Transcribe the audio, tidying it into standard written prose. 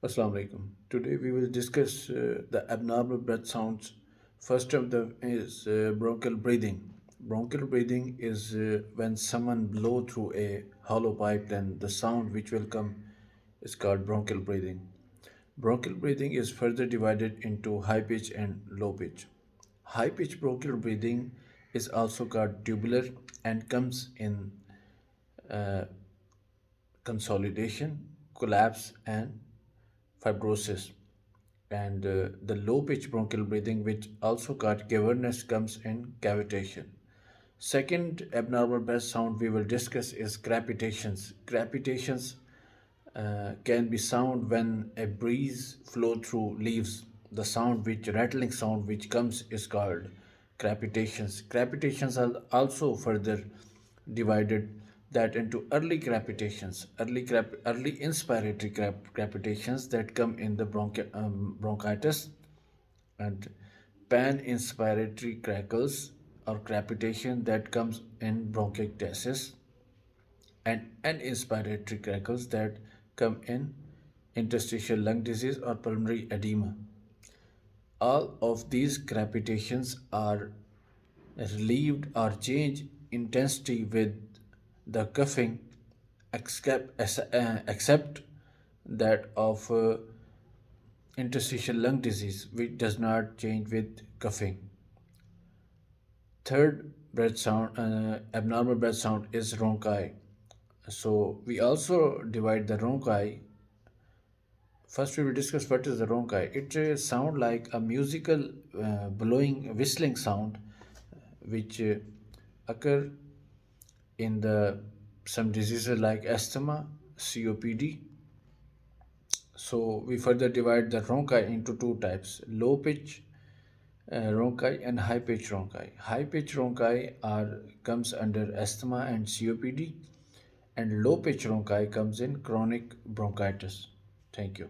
Assalamu alaikum. Today we will discuss the abnormal breath sounds. First of them is bronchial breathing. Bronchial breathing is when someone blow through a hollow pipe, then the sound which will come is called bronchial breathing. Bronchial breathing is further divided into high pitch and low pitch. High pitch bronchial breathing is also called tubular and comes in uh, consolidation, collapse, and fibrosis. And the low pitch bronchial breathing, which also called cavernous, comes in cavitation. Second abnormal breath sound we will discuss is crepitations. Crepitations can be sound when a breeze flow through leaves. The sound which rattling sound which comes is called crepitations. Crepitations are also further divided that into early crepitations, early inspiratory crepitations that come in the bronchitis, and pan-inspiratory crackles or crepitation that comes in bronchiectasis, and uninspiratory crackles that come in interstitial lung disease or pulmonary edema. All of these crepitations are relieved or change intensity with the coughing, except that of interstitial lung disease, which does not change with coughing. Third abnormal breath sound is ronchi. So we also divide the ronchi. First, we will discuss what is the ronchi. It sound like a musical blowing, whistling sound, which occur in the some diseases like asthma, COPD. So we further divide the ronchi into two types: low pitch ronchi and high pitch ronchi. High pitch ronchi are comes under asthma and COPD, and low pitch ronchi comes in chronic bronchitis. Thank you.